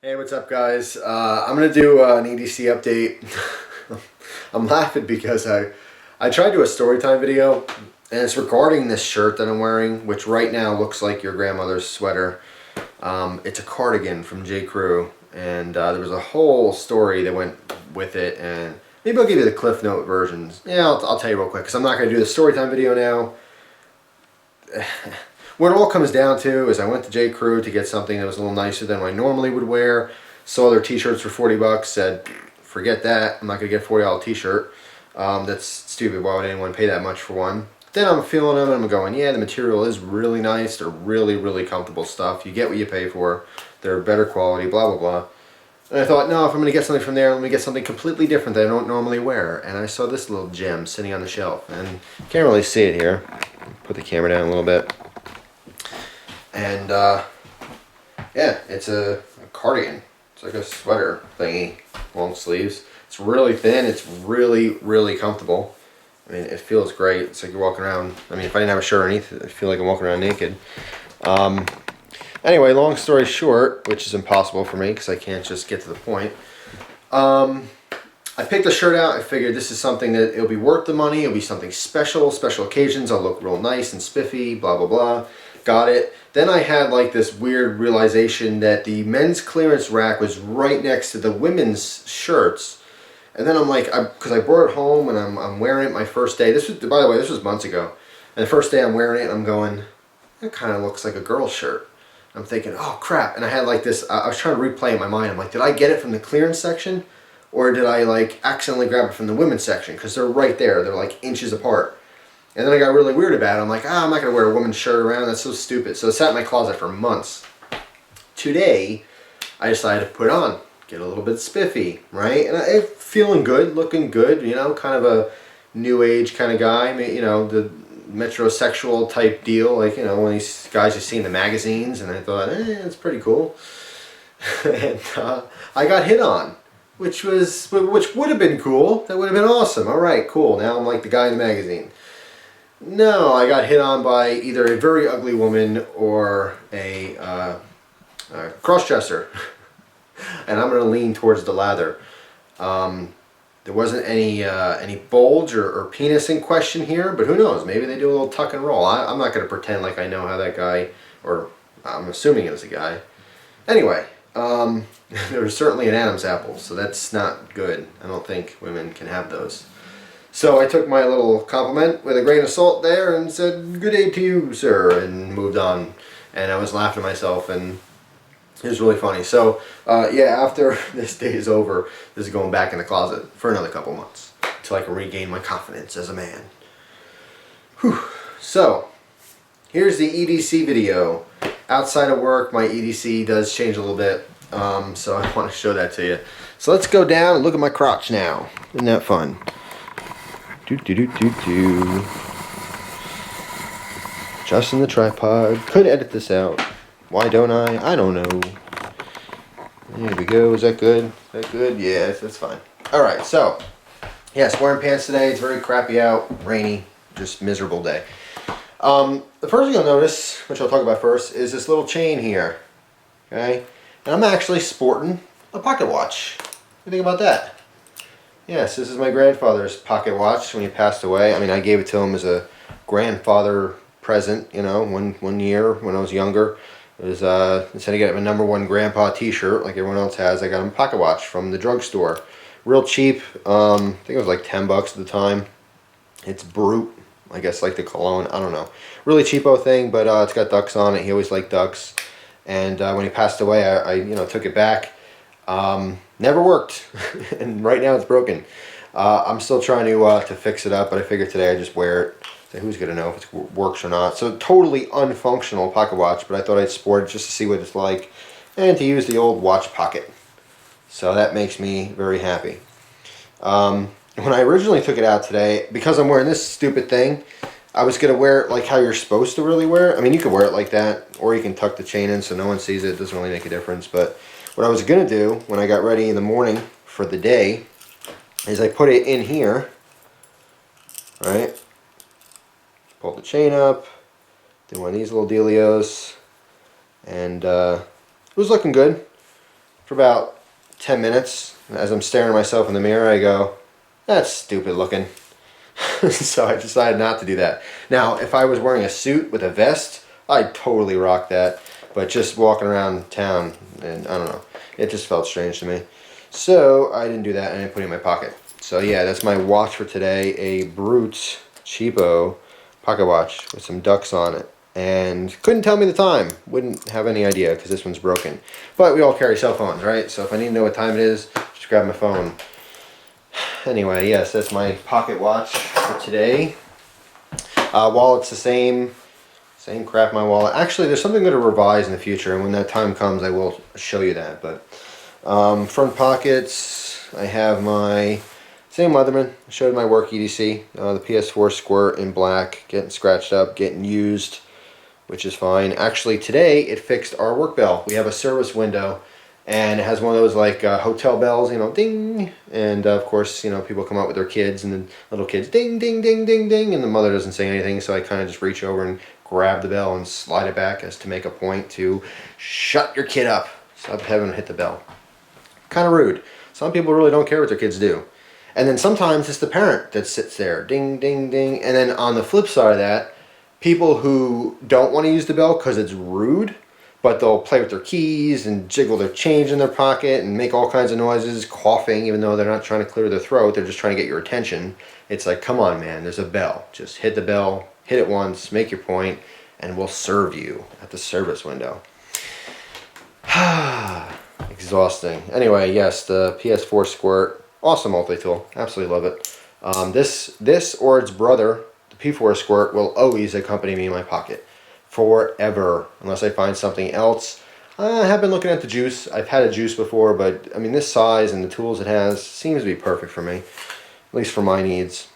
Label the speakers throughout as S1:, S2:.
S1: Hey, what's up, guys? I'm gonna do an EDC update. I'm laughing because I tried to do a story time video, and it's regarding this shirt that I'm wearing, which right now looks like your grandmother's sweater. It's a cardigan from J. Crew, and there was a whole story that went with it, and maybe I'll give you the Cliff Note versions. Yeah, I'll tell you real quick, because I'm not gonna do the story time video now. What it all comes down to is I went to J. Crew to get something that was a little nicer than what I normally would wear. Saw their t-shirts for 40 bucks, said, forget that, I'm not going to get a $40 t-shirt. That's stupid, why would anyone pay that much for one? Then I'm feeling them and I'm going, yeah, the material is really nice, they're really, really comfortable stuff. You get what you pay for, they're better quality, blah, blah, blah. And I thought, no, if I'm going to get something from there, let me get something completely different that I don't normally wear. And I saw this little gem sitting on the shelf, and you can't really see it here. Put the camera down a little bit. And yeah, it's a cardigan. It's like a sweater thingy, long sleeves. It's really thin. It's really, really comfortable. I mean, it feels great. It's like you're walking around. I mean, if I didn't have a shirt underneath, I feel like I'm walking around naked. Anyway, long story short, which is impossible for me because I can't just get to the point. I picked the shirt out. I figured this is something that it'll be worth the money. It'll be something special, special occasions. I'll look real nice and spiffy, blah, blah, blah. Got it. Then I had like this weird realization that the men's clearance rack was right next to the women's shirts. And then I'm like, because I brought it home and I'm wearing it my first day. This was, by the way, this was months ago. And the first day I'm wearing it and I'm going, it kind of looks like a girl's shirt. I'm thinking, oh crap. And I had like this, I was trying to replay in my mind. I'm like, did I get it from the clearance section? Or did I like accidentally grab it from the women's section? Because they're right there. They're like inches apart. And then I got really weird about it. I'm like, I'm not going to wear a woman's shirt around. That's so stupid. So it sat in my closet for months. Today, I decided to put it on. Get a little bit spiffy, right? And I'm feeling good, looking good, you know, kind of a new age kind of guy. You know, the metrosexual type deal. Like, you know, one of these guys you see in the magazines. And I thought, it's pretty cool. And I got hit on. Which would have been cool. That would have been awesome. All right, cool. Now I'm like the guy in the magazine. No, I got hit on by either a very ugly woman or a cross-dresser. And I'm going to lean towards the latter. There wasn't any bulge or penis in question here, but who knows? Maybe they do a little tuck and roll. I'm not going to pretend like I know how that guy, or I'm assuming it was a guy. Anyway, there was certainly an Adam's apple, so that's not good. I don't think women can have those. So I took my little compliment with a grain of salt there and said, good day to you, sir, and moved on. And I was laughing at myself, and it was really funny. So, yeah, after this day is over, this is going back in the closet for another couple months until I can regain my confidence as a man. Whew. So, here's the EDC video. Outside of work, my EDC does change a little bit, so I want to show that to you. So let's go down and look at my crotch now. Isn't that fun? Adjusting the tripod. Could edit this out. Why don't I? I don't know. There we go. Is that good? Is that good? Yeah, that's fine. Alright, so. Yes, wearing pants today. It's very crappy out. Rainy. Just miserable day. The first thing you'll notice, which I'll talk about first, is this little chain here. Okay? And I'm actually sporting a pocket watch. What do you think about that? Yes, this is my grandfather's pocket watch when he passed away. I mean, I gave it to him as a grandfather present, you know, one year when I was younger. It was, instead of getting a #1 grandpa t-shirt like everyone else has, I got him a pocket watch from the drugstore. Real cheap. I think it was like 10 bucks at the time. It's Brute. I guess like the cologne. I don't know. Really cheapo thing, but it's got ducks on it. He always liked ducks. And when he passed away, I you know, took it back. Never worked, and right now it's broken. I'm still trying to fix it up, but I figured today I just wear it. So who's gonna know if it works or not? So totally unfunctional pocket watch, but I thought I'd sport it just to see what it's like, and to use the old watch pocket. So that makes me very happy. When I originally took it out today, because I'm wearing this stupid thing, I was gonna wear it like how you're supposed to really wear it. I mean, you can wear it like that, or you can tuck the chain in so no one sees it. It doesn't really make a difference, but what I was going to do when I got ready in the morning for the day is I put it in here, right? Pull the chain up, do one of these little dealios, and it was looking good. for about 10 minutes. As I'm staring at myself in the mirror, I go, that's stupid looking. So I decided not to do that. Now, if I was wearing a suit with a vest, I'd totally rock that. But just walking around town, and I don't know, it just felt strange to me. So I didn't do that, and I put it in my pocket. So yeah, that's my watch for today, a Brute cheapo pocket watch with some ducks on it. And couldn't tell me the time. Wouldn't have any idea because this one's broken. But we all carry cell phones, right? So if I need to know what time it is, just grab my phone. Anyway, yes, that's my pocket watch for today. Wallet's the same crap, my wallet. Actually, there's something I'm going to revise in the future, and when that time comes, I will show you that. But front pockets, I have my same Leatherman. I showed my work EDC, the PS4 Squirt in black, getting scratched up, getting used, which is fine. Actually, today it fixed our work bell. We have a service window, and it has one of those like hotel bells, you know, ding. And of course, you know, people come out with their kids, and the little kids ding, ding, ding, ding, ding, and the mother doesn't say anything, so I kind of just reach over and grab the bell and slide it back as to make a point to shut your kid up. Stop having to hit the bell. Kind of rude. Some people really don't care what their kids do. And then sometimes it's the parent that sits there, ding, ding, ding. And then on the flip side of that, people who don't want to use the bell because it's rude, but they'll play with their keys and jiggle their change in their pocket and make all kinds of noises, coughing, even though they're not trying to clear their throat, they're just trying to get your attention. It's like, come on, man, there's a bell. Just hit the bell, hit it once, make your point, and we'll serve you at the service window. Exhausting. Anyway, yes, the PS4 Squirt, awesome multi-tool. Absolutely love it. This or its brother, the P4 Squirt, will always accompany me in my pocket. Forever, unless I find something else. I have been looking at the Juice. I've had a Juice before, but I mean, this size and the tools it has seems to be perfect for me, at least for my needs.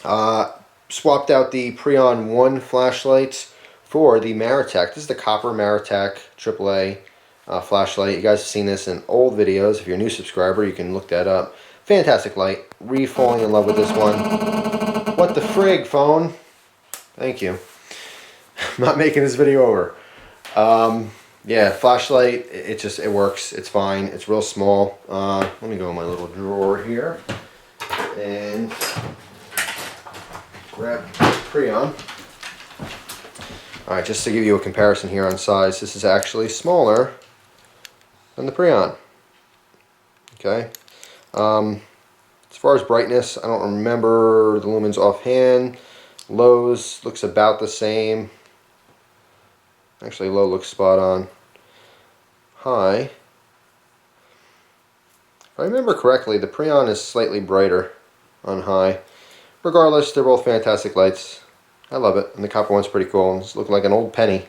S1: Swapped out the Preon 1 flashlight for the Maritech. This is the copper Maritech AAA flashlight. You guys have seen this in old videos. If you're a new subscriber, you can look that up. Fantastic light. Falling in love with this one. What the frig, phone? Thank you. I'm not making this video over. Yeah, flashlight, it works. It's fine. It's real small. Let me go in my little drawer here and grab Preon. Alright, just to give you a comparison here on size, this is actually smaller than the Preon. Okay. As far as brightness, I don't remember the lumens offhand. Lows looks about the same. Actually, low looks spot on. High, if I remember correctly, the Preon is slightly brighter on high. Regardless, they're both fantastic lights. I love it, and the copper one's pretty cool. It's looking like an old penny.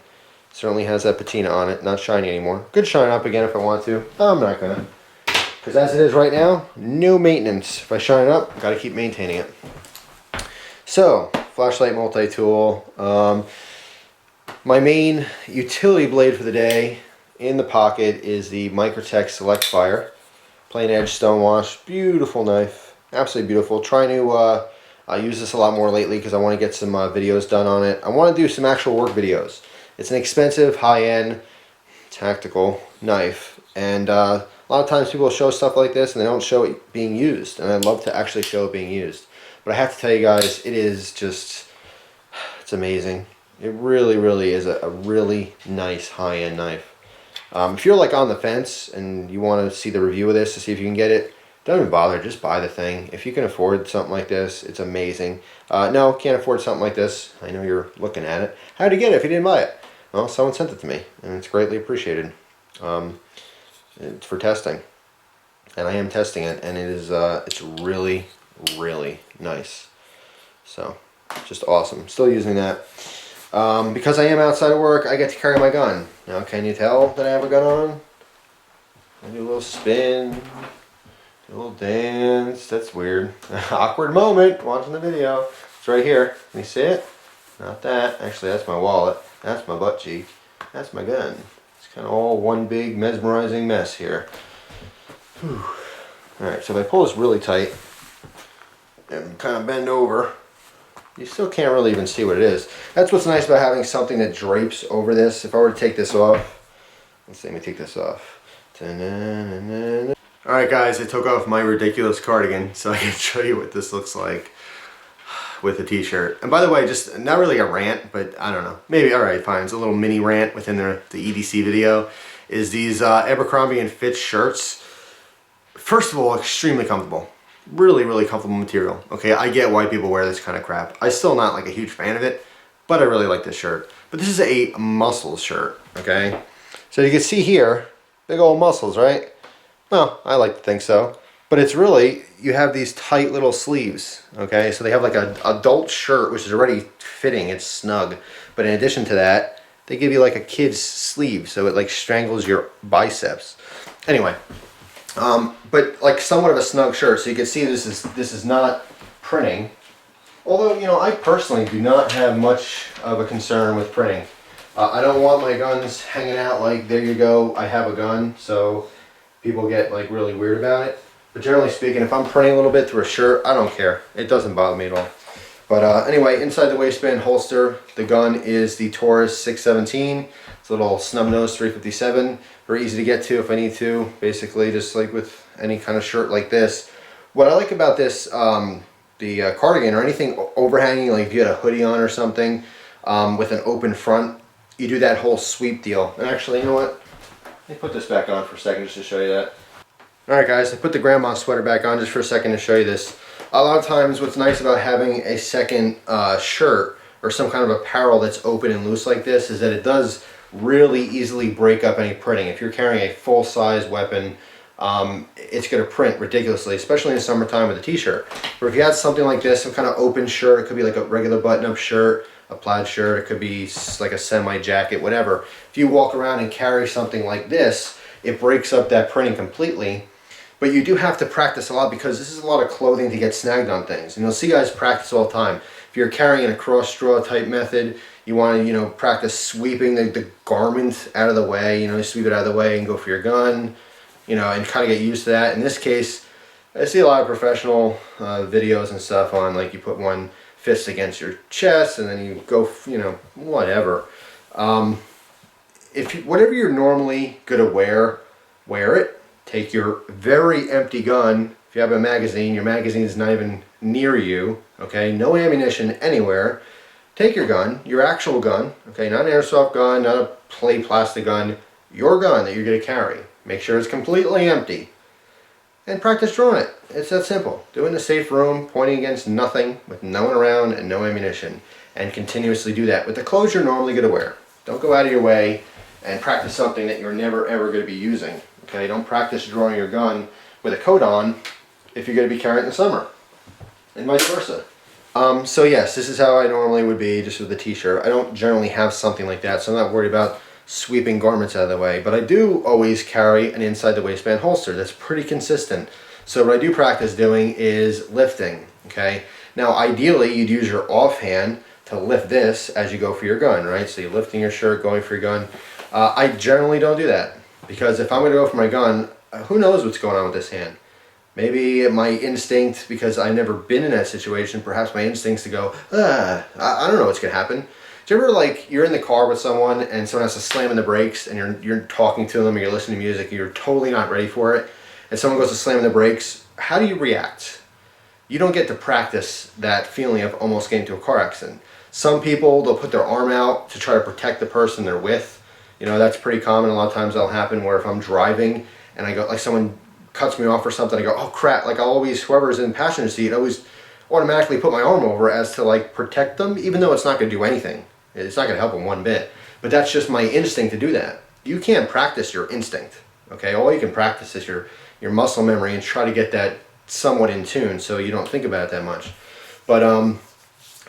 S1: Certainly has that patina on it, not shiny anymore. Could shine up again if I want to. I'm not gonna, because as it is right now, no maintenance. If I shine it up, got to keep maintaining it. So, flashlight multi-tool. My main utility blade for the day in the pocket is the Microtech Select Fire. Plain edge stonewash, beautiful knife, absolutely beautiful. Trying to use this a lot more lately because I want to get some videos done on it. I want to do some actual work videos. It's an expensive, high-end, tactical knife, and a lot of times people show stuff like this and they don't show it being used, and I'd love to actually show it being used. But I have to tell you guys, it is just, it's amazing. It really, really is a really nice high-end knife. If you're like on the fence and you want to see the review of this to see if you can get it, don't even bother, just buy the thing. If you can afford something like this, it's amazing. No, can't afford something like this. I know you're looking at it. How'd you get it if you didn't buy it? Well, someone sent it to me, and it's greatly appreciated. It's for testing, and I am testing it, and it is it's really, really nice. So, just awesome. Still using that. Because I am outside of work, I get to carry my gun. Now, can you tell that I have a gun on? I do a little spin, do a little dance. That's weird. Awkward moment watching the video. It's right here. Can you see it? Not that. Actually, that's my wallet. That's my butt cheek. That's my gun. It's kind of all one big mesmerizing mess here. Alright, so if I pull this really tight and kind of bend over, you still can't really even see what it is. That's what's nice about having something that drapes over this. If I were to take this off, let's see, let me take this off. Alright guys, I took off my ridiculous cardigan so I can show you what this looks like with a t-shirt. And by the way, just not really a rant, but I don't know. Maybe, alright, fine. It's a little mini rant within the EDC video. Is these Abercrombie & Fitch shirts. First of all, extremely comfortable. Really, really comfortable material. Okay, I get why people wear this kind of crap. I'm still not like a huge fan of it, but I really like this shirt. But this is a muscles shirt, okay? So you can see here, big old muscles, right? Well, I like to think so. But it's really, you have these tight little sleeves, okay? So they have like an adult shirt, which is already fitting, it's snug. But in addition to that, they give you like a kid's sleeve, so it like strangles your biceps. Anyway, but like somewhat of a snug shirt, so you can see this is not printing. Although, you know, I personally do not have much of a concern with printing. I don't want my guns hanging out like, there you go, I have a gun, so people get like really weird about it. But generally speaking, if I'm printing a little bit through a shirt, I don't care. It doesn't bother me at all. But anyway, inside the waistband holster, the gun is the Taurus 617. It's a little snub-nosed 357. Very easy to get to if I need to. Basically, just like with any kind of shirt like this. What I like about this, the cardigan or anything overhanging, like if you had a hoodie on or something with an open front, you do that whole sweep deal. And actually, you know what? Let me put this back on for a second just to show you that. Alright guys, I put the grandma sweater back on just for a second to show you this. A lot of times what's nice about having a second shirt or some kind of apparel that's open and loose like this is that it does really easily break up any printing. If you're carrying a full-size weapon, it's going to print ridiculously, especially in the summertime with a t-shirt. But if you had something like this, some kind of open shirt, it could be like a regular button-up shirt, a plaid shirt, it could be like a semi-jacket, whatever. If you walk around and carry something like this, it breaks up that printing completely. But you do have to practice a lot because this is a lot of clothing to get snagged on things. And you'll see guys practice all the time. If you're carrying a cross straw type method, you want to, you know, practice sweeping the garment out of the way. You know, you sweep it out of the way and go for your gun, you know, and kind of get used to that. In this case, I see a lot of professional videos and stuff on, like, you put one fist against your chest and then you go, you know, whatever. Whatever you're normally going to wear it. Take your very empty gun. If you have a magazine, your magazine is not even near you, okay? No ammunition anywhere. Take your gun, your actual gun, okay? Not an airsoft gun, not a play plastic gun, your gun that you're going to carry. Make sure it's completely empty. And practice drawing it. It's that simple. Do it in a safe room, pointing against nothing, with no one around and no ammunition. And continuously do that with the clothes you're normally going to wear. Don't go out of your way and practice something that you're never ever going to be using. Okay, don't practice drawing your gun with a coat on if you're going to be carrying it in the summer, and vice versa. So yes, this is how I normally would be, just with a t-shirt. I don't generally have something like that, so I'm not worried about sweeping garments out of the way. But I do always carry an inside the waistband holster that's pretty consistent. So what I do practice doing is lifting. Okay, now ideally you'd use your offhand to lift this as you go for your gun, right? So you're lifting your shirt, going for your gun. I generally don't do that. Because if I'm going to go for my gun, who knows what's going on with this hand? Maybe my instinct, because I've never been in that situation, perhaps my instincts to go, I don't know what's going to happen. Do you ever, like, you're in the car with someone and someone has to slam in the brakes and you're talking to them or you're listening to music and you're totally not ready for it, and someone goes to slam in the brakes, how do you react? You don't get to practice that feeling of almost getting into a car accident. Some people, they'll put their arm out to try to protect the person they're with. You know, that's pretty common. A lot of times that'll happen where if I'm driving and I go, like, someone cuts me off or something, I go, oh crap, like I'll always, whoever's in the passenger seat, I always automatically put my arm over as to like protect them, even though it's not going to do anything. It's not going to help them one bit. But that's just my instinct to do that. You can't practice your instinct, okay? All you can practice is your muscle memory and try to get that somewhat in tune so you don't think about it that much. But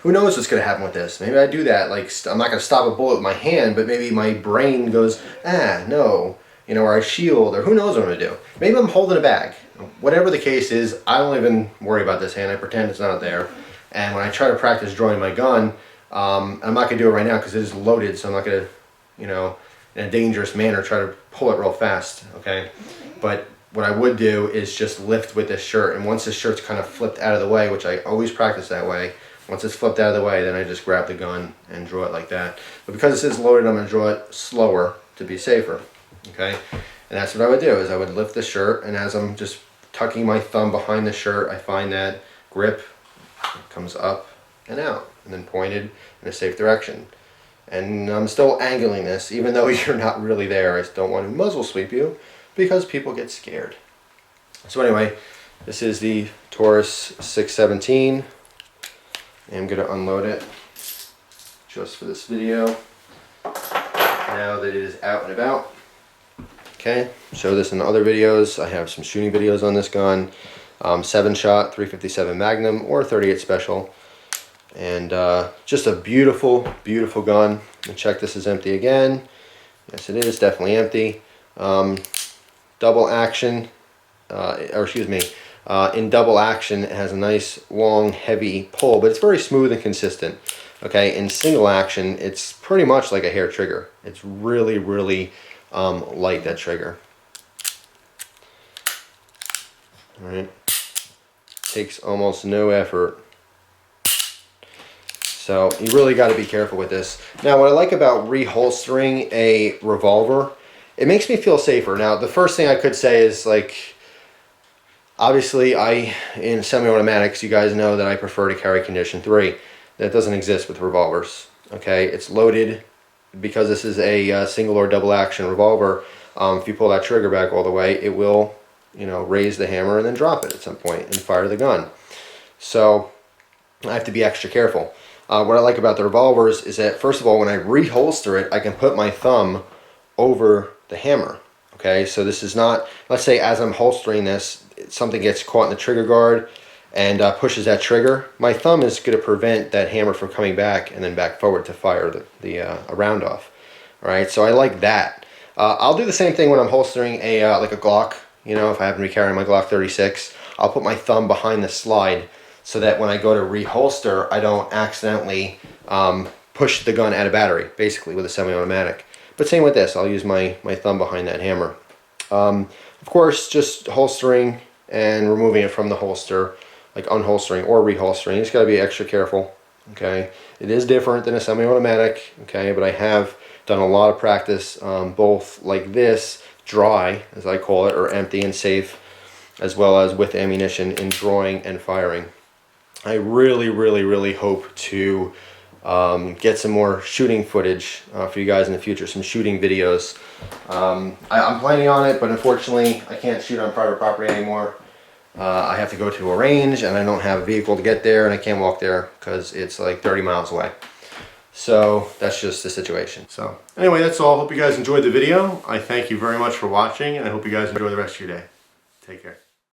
S1: who knows what's going to happen with this? Maybe I do that, like, I'm not going to stop a bullet with my hand, but maybe my brain goes, no, you know, or I shield, or who knows what I'm going to do. Maybe I'm holding a bag. Whatever the case is, I don't even worry about this hand. I pretend it's not there. And when I try to practice drawing my gun, I'm not going to do it right now because it is loaded, so I'm not going to, you know, in a dangerous manner, try to pull it real fast, okay? But what I would do is just lift with this shirt, and once this shirt's kind of flipped out of the way, which I always practice that way, once it's flipped out of the way, then I just grab the gun and draw it like that. But because this is loaded, I'm going to draw it slower to be safer. Okay? And that's what I would do, is I would lift the shirt, and as I'm just tucking my thumb behind the shirt, I find that grip comes up and out, and then pointed in a safe direction. And I'm still angling this, even though you're not really there. I just don't want to muzzle sweep you, because people get scared. So anyway, this is the Taurus 617. I'm going to unload it just for this video, now that it is out and about. Okay, show this in other videos. I have some shooting videos on this gun. 7-shot, 357 Magnum or 38 Special. And just a beautiful, beautiful gun. And check, this is empty again. Yes, it is definitely empty. Double action, in double action, it has a nice, long, heavy pull, but it's very smooth and consistent. Okay, in single action, it's pretty much like a hair trigger. It's really, really light, that trigger. All right, takes almost no effort. So you really got to be careful with this. Now, what I like about reholstering a revolver, it makes me feel safer. Now, the first thing I could say is, like, obviously, in semi-automatics, you guys know that I prefer to carry condition 3. That doesn't exist with revolvers. Okay, it's loaded. Because this is a single or double action revolver, if you pull that trigger back all the way, it will, you know, raise the hammer and then drop it at some point and fire the gun. So I have to be extra careful. What I like about the revolvers is that, first of all, when I reholster it, I can put my thumb over the hammer. Okay, so this is not, let's say as I'm holstering this, something gets caught in the trigger guard and pushes that trigger. My thumb is going to prevent that hammer from coming back and then back forward to fire a round off. All right, so I like that. I'll do the same thing when I'm holstering like a Glock. You know, if I happen to be carrying my Glock 36, I'll put my thumb behind the slide so that when I go to reholster, I don't accidentally push the gun out of battery, basically, with a semi-automatic. But same with this, I'll use my thumb behind that hammer. Of course, just holstering and removing it from the holster, like unholstering or reholstering, you just got to be extra careful. Okay, it is different than a semi-automatic. Okay, but I have done a lot of practice, both like this, dry, as I call it, or empty and safe, as well as with ammunition in drawing and firing. I really, really, really hope to get some more shooting footage for you guys in the future, some shooting videos. I'm planning on it, but unfortunately I can't shoot on private property anymore. I have to go to a range, and I don't have a vehicle to get there, and I can't walk there because it's like 30 miles away. So that's just the situation. So anyway, that's all. Hope you guys enjoyed the video. I thank you very much for watching, and I hope you guys enjoy the rest of your day. Take care.